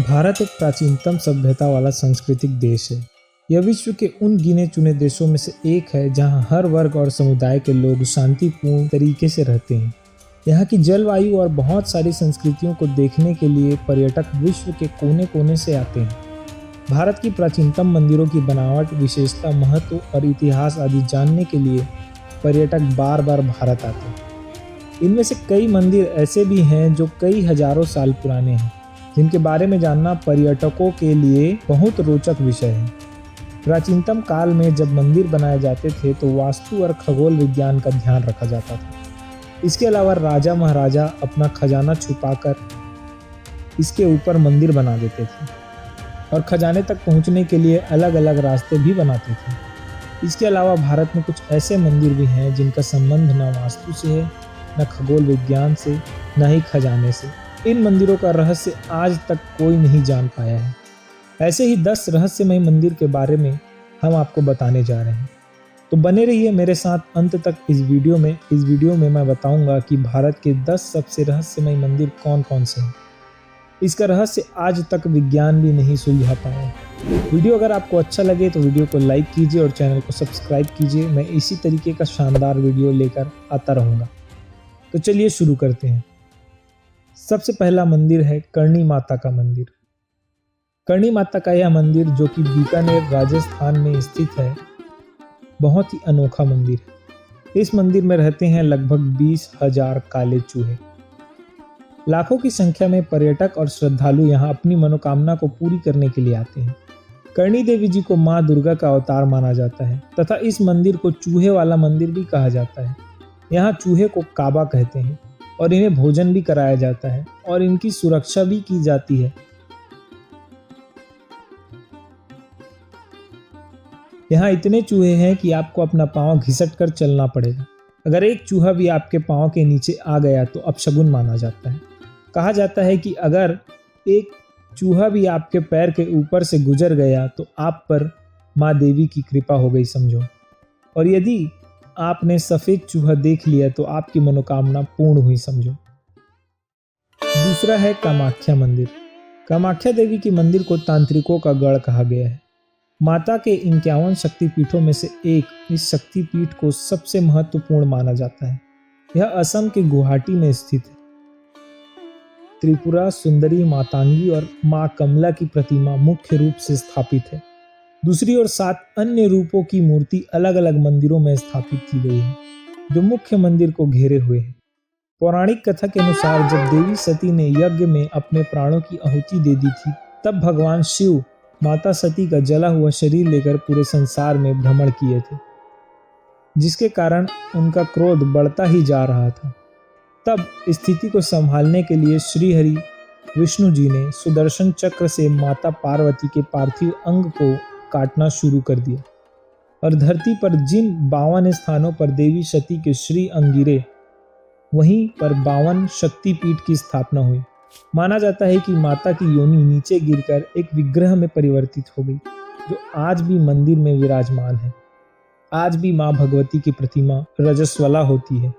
भारत एक प्राचीनतम सभ्यता वाला सांस्कृतिक देश है। यह विश्व के उन गिने चुने देशों में से एक है जहां हर वर्ग और समुदाय के लोग शांतिपूर्ण तरीके से रहते हैं। यहाँ की जलवायु और बहुत सारी संस्कृतियों को देखने के लिए पर्यटक विश्व के कोने कोने से आते हैं। भारत की प्राचीनतम मंदिरों की बनावट, विशेषता, महत्व और इतिहास आदि जानने के लिए पर्यटक बार बार भारत आते हैं। इनमें से कई मंदिर ऐसे भी हैं जो कई हजारों साल पुराने हैं, जिनके बारे में जानना पर्यटकों के लिए बहुत रोचक विषय है। प्राचीनतम काल में जब मंदिर बनाए जाते थे तो वास्तु और खगोल विज्ञान का ध्यान रखा जाता था। इसके अलावा राजा महाराजा अपना खजाना छुपाकर इसके ऊपर मंदिर बना देते थे और खजाने तक पहुंचने के लिए अलग अलग रास्ते भी बनाते थे। इसके अलावा भारत में कुछ ऐसे मंदिर भी हैं जिनका संबंध न वास्तु से है, न खगोल विज्ञान से, न ही खजाने से। इन मंदिरों का रहस्य आज तक कोई नहीं जान पाया है। ऐसे ही 10 रहस्यमय मंदिर के बारे में हम आपको बताने जा रहे हैं, तो बने रहिए मेरे साथ अंत तक इस वीडियो में। इस वीडियो में मैं बताऊंगा कि भारत के 10 सबसे रहस्यमय मंदिर कौन कौन से हैं। इसका रहस्य आज तक विज्ञान भी नहीं सुलझा पाया है। वीडियो अगर आपको अच्छा लगे तो वीडियो को लाइक कीजिए और चैनल को सब्सक्राइब कीजिए। मैं इसी तरीके का शानदार वीडियो लेकर आता रहूँगा। तो चलिए शुरू करते हैं। सबसे पहला मंदिर है करणी माता का मंदिर। करणी माता का यह मंदिर, जो कि बीकानेर राजस्थान में स्थित है, बहुत ही अनोखा मंदिर है। इस मंदिर में रहते हैं लगभग 20,000 काले चूहे। लाखों की संख्या में पर्यटक और श्रद्धालु यहाँ अपनी मनोकामना को पूरी करने के लिए आते हैं। करणी देवी जी को माँ दुर्गा का अवतार माना जाता है तथा इस मंदिर को चूहे वाला मंदिर भी कहा जाता है। यहाँ चूहे को काबा कहते हैं और इन्हें भोजन भी कराया जाता है और इनकी सुरक्षा भी की जाती है। यहाँ इतने चूहे हैं कि आपको अपना पाँव घिसट कर चलना पड़ेगा। अगर एक चूहा भी आपके पाँव के नीचे आ गया तो अपशगुन माना जाता है। कहा जाता है कि अगर एक चूहा भी आपके पैर के ऊपर से गुजर गया तो आप पर माँ देवी की कृपा हो गई समझो। और यदि आपने सफेद चूहा देख लिया तो आपकी मनोकामना पूर्ण हुई समझो। दूसरा है कामाख्या मंदिर। कामाख्या देवी की मंदिर को तांत्रिकों का गढ़ कहा गया है। माता के 51 शक्तिपीठों में से एक इस शक्तिपीठ को सबसे महत्वपूर्ण माना जाता है। यह असम के गुवाहाटी में स्थित है। त्रिपुरा सुंदरी, मातांगी और मां कमला की प्रतिमा मुख्य रूप से स्थापित है। दूसरी ओर 7 अन्य रूपों की मूर्ति अलग अलग मंदिरों में स्थापित की गई है, जो मुख्य मंदिर को घेरे हुए है। पौराणिक कथा के अनुसार जब देवी सती ने यज्ञ में अपने प्राणों की आहुति दे दी थी, तब भगवान शिव माता सती का जला हुआ शरीर लेकर पूरे संसार में भ्रमण किए थे, जिसके कारण उनका क्रोध बढ़ता ही जा रहा था। तब स्थिति को संभालने के लिए श्री हरि विष्णु जी ने सुदर्शन चक्र से माता पार्वती के पार्थिव अंग को काटना शुरू कर दिया और धरती पर जिन 52 स्थानों पर देवी सती के श्री अंग गिरे, वहीं पर 52 शक्तिपीठ की स्थापना हुई। माना जाता है कि माता की योनि नीचे गिरकर एक विग्रह में परिवर्तित हो गई, जो आज भी मंदिर में विराजमान है। आज भी मां भगवती की प्रतिमा रजस्वला होती है।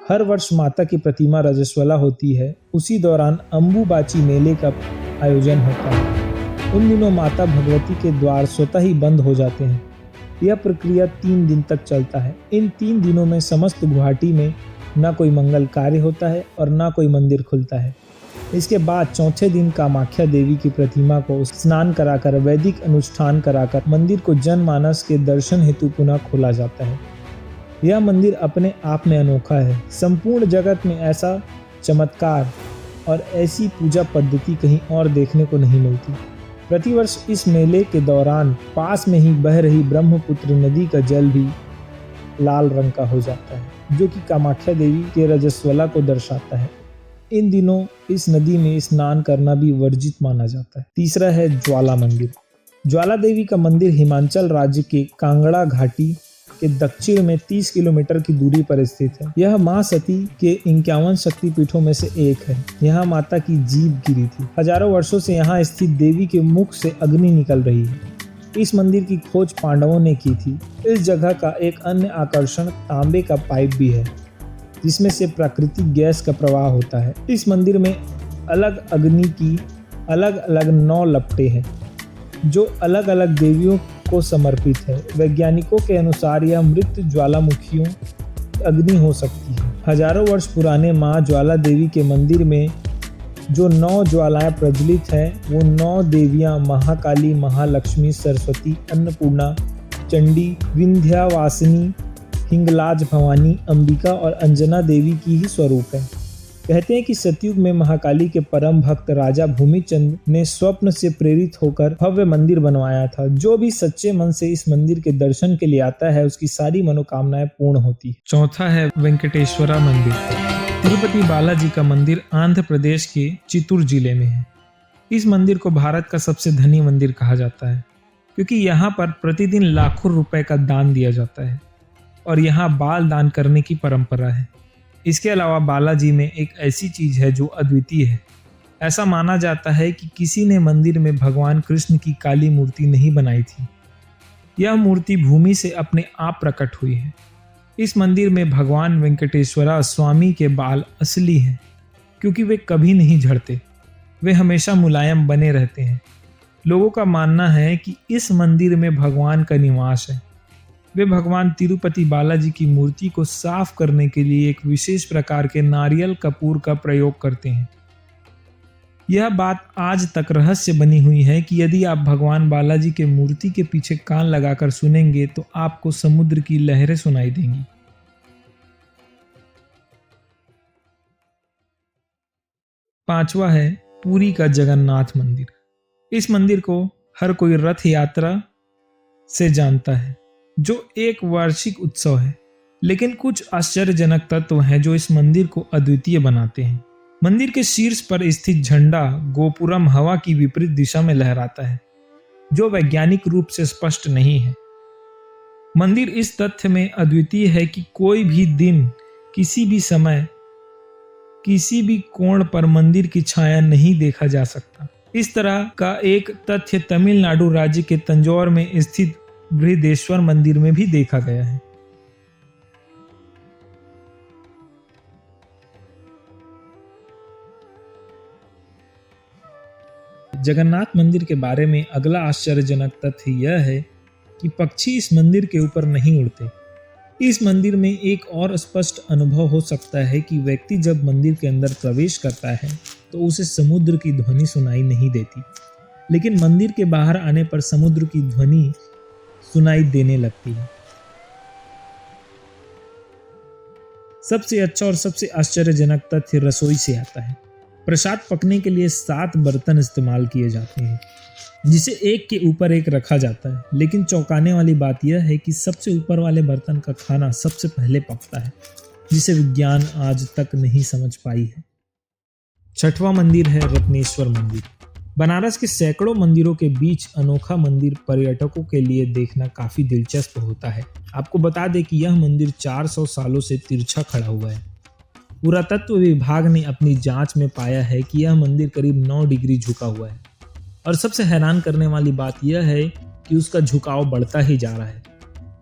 हर वर्ष माता की प्रतिमा रजस्वला होती है। उसी दौरान अंबुबाची मेले का आयोजन होता है। उन दिनों माता भगवती के द्वार स्वतः ही बंद हो जाते हैं। यह प्रक्रिया 3 दिन तक चलता है। इन 3 दिनों में समस्त गुवाहाटी में न कोई मंगल कार्य होता है और न कोई मंदिर खुलता है। इसके बाद चौथे दिन कामाख्या देवी की प्रतिमा को स्नान कराकर, वैदिक अनुष्ठान कराकर मंदिर को जनमानस के दर्शन हेतु पुनः खोला जाता है। यह मंदिर अपने आप में अनोखा है। संपूर्ण जगत में ऐसा चमत्कार और ऐसी पूजा पद्धति कहीं और देखने को नहीं मिलती। प्रतिवर्ष इस मेले के दौरान पास में ही बह रही ब्रह्मपुत्र नदी का जल भी लाल रंग का हो जाता है, जो कि कामाख्या देवी के रजस्वला को दर्शाता है। इन दिनों इस नदी में स्नान करना भी वर्जित माना जाता है। तीसरा है ज्वाला मंदिर। ज्वाला देवी का मंदिर हिमाचल राज्य के कांगड़ा घाटी के दक्षिण में 30 किलोमीटर की दूरी पर स्थित है। यह मां सती के 51 शक्तिपीठों में से एक है। यहाँ माता की जीभ गिरी थी। हजारों वर्षों से यहाँ स्थित देवी के मुख से अग्नि निकल रही है। इस मंदिर की खोज पांडवों ने की थी। इस जगह का एक अन्य आकर्षण तांबे का पाइप भी है, जिसमें से प्राकृतिक गैस का प्रवाह होता है। इस मंदिर में अलग अग्नि की अलग अलग 9 लपटें हैं जो अलग अलग देवियों को समर्पित है। वैज्ञानिकों के अनुसार यह मृत ज्वालामुखियों की अग्नि हो सकती है। हजारों वर्ष पुराने माँ ज्वाला देवी के मंदिर में जो 9 ज्वालाएं प्रज्वलित हैं वो 9 देवियाँ महाकाली, महालक्ष्मी, सरस्वती, अन्नपूर्णा, चंडी, विंध्यावासिनी, हिंगलाज भवानी, अंबिका और अंजना देवी की ही स्वरूप है। कहते हैं कि सतयुग में महाकाली के परम भक्त राजा भूमिचंद ने स्वप्न से प्रेरित होकर भव्य मंदिर बनवाया था। जो भी सच्चे मन से इस मंदिर के दर्शन के लिए आता है उसकी सारी मनोकामनाएं पूर्ण होती है। चौथा है वेंकटेश्वरा मंदिर। तिरुपति बालाजी का मंदिर आंध्र प्रदेश के चित्तूर जिले में है। इस मंदिर को भारत का सबसे धनी मंदिर कहा जाता है क्योंकि यहाँ पर प्रतिदिन लाखों रुपए का दान दिया जाता है और यहाँ बाल दान करने की परंपरा है। इसके अलावा बालाजी में एक ऐसी चीज है जो अद्वितीय है। ऐसा माना जाता है कि किसी ने मंदिर में भगवान कृष्ण की काली मूर्ति नहीं बनाई थी। यह मूर्ति भूमि से अपने आप प्रकट हुई है। इस मंदिर में भगवान वेंकटेश्वरा स्वामी के बाल असली हैं क्योंकि वे कभी नहीं झड़ते, वे हमेशा मुलायम बने रहते हैं। लोगों का मानना है कि इस मंदिर में भगवान का निवास है। वे भगवान तिरुपति बालाजी की मूर्ति को साफ करने के लिए एक विशेष प्रकार के नारियल कपूर का प्रयोग करते हैं। यह बात आज तक रहस्य बनी हुई है कि यदि आप भगवान बालाजी के मूर्ति के पीछे कान लगाकर सुनेंगे तो आपको समुद्र की लहरें सुनाई देंगी। पांचवा है पुरी का जगन्नाथ मंदिर। इस मंदिर को हर कोई रथ यात्रा से जानता है जो एक वार्षिक उत्सव है, लेकिन कुछ आश्चर्यजनक तत्व हैं जो इस मंदिर को अद्वितीय बनाते हैं। मंदिर के शीर्ष पर स्थित झंडा गोपुरम हवा की विपरीत दिशा में लहराता है जो वैज्ञानिक रूप से स्पष्ट नहीं है। मंदिर इस तथ्य में अद्वितीय है कि कोई भी दिन, किसी भी समय, किसी भी कोण पर मंदिर की छाया नहीं देखा जा सकता। इस तरह का एक तथ्य तमिलनाडु राज्य के तंजौर में स्थित बृहदेश्वर मंदिर में भी देखा गया है। जगन्नाथ मंदिर के बारे में अगला आश्चर्यजनक तथ्य यह है कि पक्षी इस मंदिर के ऊपर नहीं उड़ते। इस मंदिर में एक और स्पष्ट अनुभव हो सकता है कि व्यक्ति जब मंदिर के अंदर प्रवेश करता है तो उसे समुद्र की ध्वनि सुनाई नहीं देती, लेकिन मंदिर के बाहर आने पर समुद्र की ध्वनि सुनाई देने लगती है। सबसे अच्छा और सबसे आश्चर्यजनक तथ्य रसोई से आता है। प्रसाद पकने के लिए 7 बर्तन इस्तेमाल किए जाते हैं जिसे एक के ऊपर एक रखा जाता है, लेकिन चौंकाने वाली बात यह है कि सबसे ऊपर वाले बर्तन का खाना सबसे पहले पकता है, जिसे विज्ञान आज तक नहीं समझ पाई है। छठवां मंदिर है रत्नेश्वर मंदिर। बनारस के सैकड़ों मंदिरों के बीच अनोखा मंदिर पर्यटकों के लिए देखना काफी दिलचस्प होता है। आपको बता दें कि यह मंदिर 400 सालों से तिरछा खड़ा हुआ है। पुरातत्व विभाग ने अपनी जांच में पाया है कि यह मंदिर करीब 9 डिग्री झुका हुआ है और सबसे हैरान करने वाली बात यह है कि उसका झुकाव बढ़ता ही जा रहा है।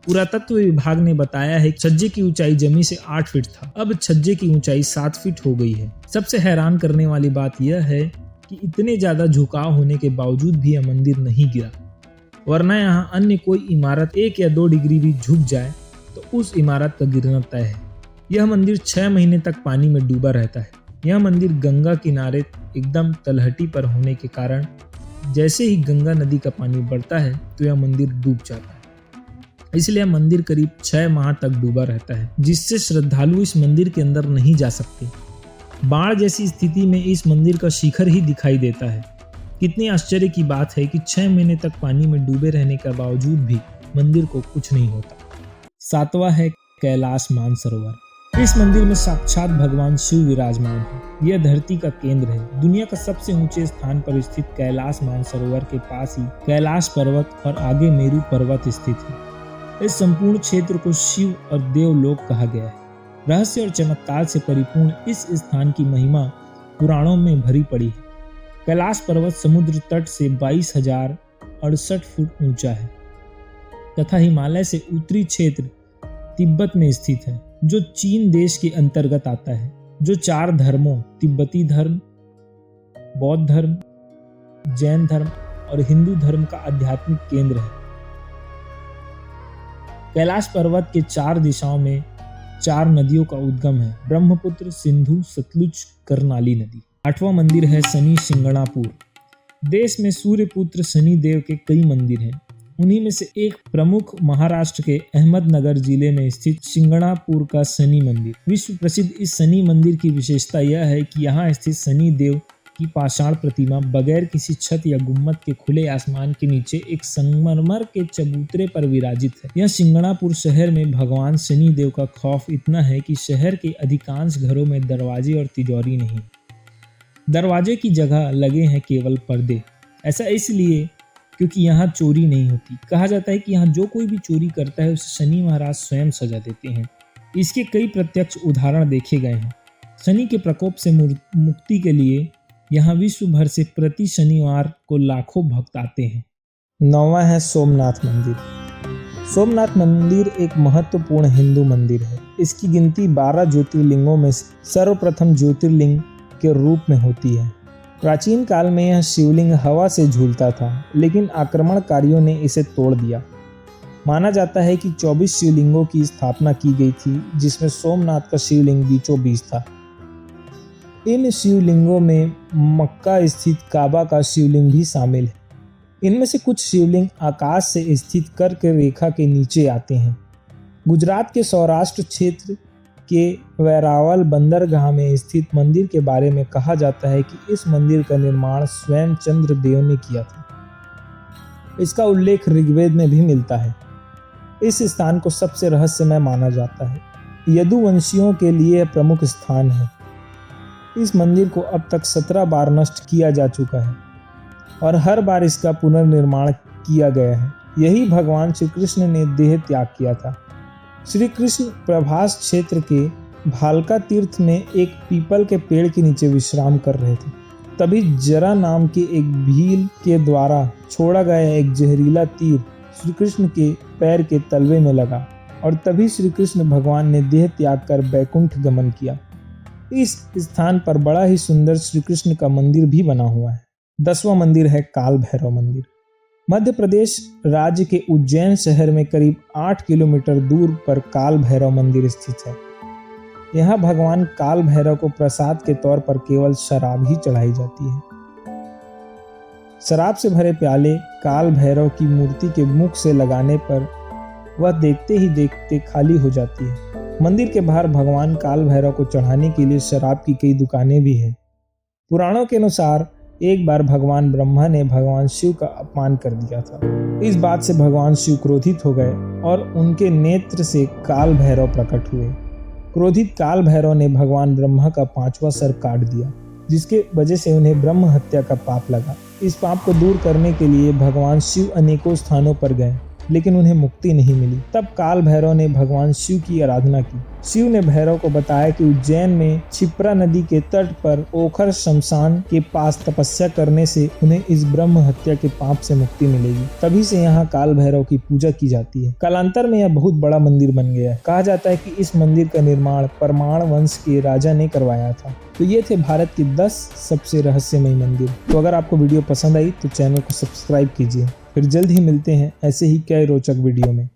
पुरातत्व विभाग ने बताया है कि छज्जे की ऊंचाई जमीन से 8 फीट था, अब छज्जे की ऊंचाई 7 फीट हो गई है। सबसे हैरान करने वाली बात यह है कि इतने ज्यादा झुकाव होने के बावजूद भी यह मंदिर नहीं गिरा, वरना यहाँ अन्य कोई इमारत 1 या 2 डिग्री भी झुक जाए तो उस इमारत का गिरना तय है। यह मंदिर 6 महीने तक पानी में डूबा रहता है। यह मंदिर गंगा किनारे एकदम तलहटी पर होने के कारण जैसे ही गंगा नदी का पानी बढ़ता है तो यह मंदिर डूब जाता है। इसलिए मंदिर करीब 6 माह तक डूबा रहता है, जिससे श्रद्धालु इस मंदिर के अंदर नहीं जा सकते। बाढ़ जैसी स्थिति में इस मंदिर का शिखर ही दिखाई देता है। कितनी आश्चर्य की बात है कि 6 महीने तक पानी में डूबे रहने के बावजूद भी मंदिर को कुछ नहीं होता। 7वां है कैलाश मानसरोवर। इस मंदिर में साक्षात भगवान शिव विराजमान है। यह धरती का केंद्र है। दुनिया का सबसे ऊंचे स्थान पर स्थित कैलाश मानसरोवर के पास ही कैलाश पर्वत और आगे मेरू पर्वत स्थित है। इस संपूर्ण क्षेत्र को शिव और देवलोक कहा गया है। रहस्य और चमत्कार से परिपूर्ण इस स्थान की महिमा पुराणों में भरी पड़ी है। कैलाश पर्वत समुद्र तट से 22,068 फुट ऊंचा है तथा हिमालय से उत्तरी क्षेत्र तिब्बत में स्थित है, जो चीन देश के अंतर्गत आता है, जो 4 धर्मों तिब्बती धर्म, बौद्ध धर्म, जैन धर्म और हिंदू धर्म का आध्यात्मिक केंद्र है। कैलाश पर्वत के 4 दिशाओं में 4 नदियों का उद्गम है, ब्रह्मपुत्र, सिंधु, सतलुज, करनाली नदी। 8वां मंदिर है शनि सिंगणापुर। देश में सूर्य पुत्र शनि देव के कई मंदिर हैं। उन्हीं में से एक प्रमुख महाराष्ट्र के अहमदनगर जिले में स्थित सिंगणापुर का शनि मंदिर। विश्व प्रसिद्ध इस शनि मंदिर की विशेषता यह है कि यहाँ स्थित शनि देव की पाषाण प्रतिमा बगैर किसी छत या गुम्मद के खुले आसमान के नीचे एक संगमरमर के चबूतरे पर विराजित है। यह सिंगणापुर शहर में भगवान शनि देव का खौफ इतना है कि शहर के अधिकांश घरों में दरवाजे और तिजोरी नहीं, दरवाजे की जगह लगे हैं केवल पर्दे। ऐसा इसलिए क्योंकि यहाँ चोरी नहीं होती। कहा जाता है कि यहाँ जो कोई भी चोरी करता है उसे शनि महाराज स्वयं सजा देते हैं। इसके कई प्रत्यक्ष उदाहरण देखे गए हैं। शनि के प्रकोप से मुक्ति के लिए यहाँ विश्व भर से प्रति शनिवार को लाखों भक्त आते हैं। 9वां है सोमनाथ मंदिर। सोमनाथ मंदिर एक महत्वपूर्ण हिंदू मंदिर है। इसकी गिनती 12 ज्योतिर्लिंगों में सर्वप्रथम ज्योतिर्लिंग के रूप में होती है। प्राचीन काल में यह शिवलिंग हवा से झूलता था, लेकिन आक्रमणकारियों ने इसे तोड़ दिया। माना जाता है कि 24 शिवलिंगों की स्थापना की गई थी, जिसमें सोमनाथ का शिवलिंग बीचों बीच था। इन शिवलिंगों में मक्का स्थित काबा का शिवलिंग भी शामिल है। इनमें से कुछ शिवलिंग आकाश से स्थित कर्क रेखा के नीचे आते हैं। गुजरात के सौराष्ट्र क्षेत्र के वेरावल बंदरगाह में स्थित मंदिर के बारे में कहा जाता है कि इस मंदिर का निर्माण स्वयं चंद्रदेव ने किया था। इसका उल्लेख ऋग्वेद में भी मिलता है। इस स्थान को सबसे रहस्यमय माना जाता है। यदुवंशियों के लिए प्रमुख स्थान है। इस मंदिर को अब तक 17 बार नष्ट किया जा चुका है और हर बार इसका पुनर्निर्माण किया गया है। यही भगवान श्री कृष्ण ने देह त्याग किया था। श्री कृष्ण प्रभास क्षेत्र के भालका तीर्थ में एक पीपल के पेड़ के नीचे विश्राम कर रहे थे। तभी जरा नाम के एक भील के द्वारा छोड़ा गया एक जहरीला तीर श्री कृष्ण के पैर के तलवे में लगा और तभी श्री कृष्ण भगवान ने देह त्याग कर बैकुंठ गमन किया। इस स्थान पर बड़ा ही सुंदर श्री कृष्ण का मंदिर भी बना हुआ है। 10वां मंदिर है काल भैरव मंदिर। मध्य प्रदेश राज्य के उज्जैन शहर में करीब 8 किलोमीटर दूर पर काल भैरव मंदिर स्थित है। यहाँ भगवान काल भैरव को प्रसाद के तौर पर केवल शराब ही चढ़ाई जाती है। शराब से भरे प्याले काल भैरव की मूर्ति के मुख से लगाने पर वह देखते ही देखते खाली हो जाती है। मंदिर के बाहर भगवान काल भैरव को चढ़ाने के लिए शराब की कई दुकानें भी हैं। पुराणों के अनुसार एक बार भगवान ब्रह्मा ने भगवान शिव का अपमान कर दिया था। इस बात से भगवान शिव क्रोधित हो गए और उनके नेत्र से काल भैरव प्रकट हुए। क्रोधित काल भैरव ने भगवान ब्रह्मा का 5वां सर काट दिया, जिसके वजह से उन्हें ब्रह्म हत्या का पाप लगा। इस पाप को दूर करने के लिए भगवान शिव अनेकों स्थानों पर गए, लेकिन उन्हें मुक्ति नहीं मिली। तब काल भैरव ने भगवान शिव की आराधना की। शिव ने भैरव को बताया कि उज्जैन में क्षिप्रा नदी के तट पर ओखर शमशान के पास तपस्या करने से उन्हें इस ब्रह्म हत्या के पाप से मुक्ति मिलेगी। तभी से यहाँ काल भैरव की पूजा की जाती है। कालांतर में यह बहुत बड़ा मंदिर बन गया है। कहा जाता है कि इस मंदिर का निर्माण परमाण वंश के राजा ने करवाया था। तो ये थे भारत के 10 सबसे रहस्यमय मंदिर। तो अगर आपको वीडियो पसंद आई तो चैनल को सब्सक्राइब कीजिए। फिर जल्द ही मिलते हैं ऐसे ही कई रोचक वीडियो में।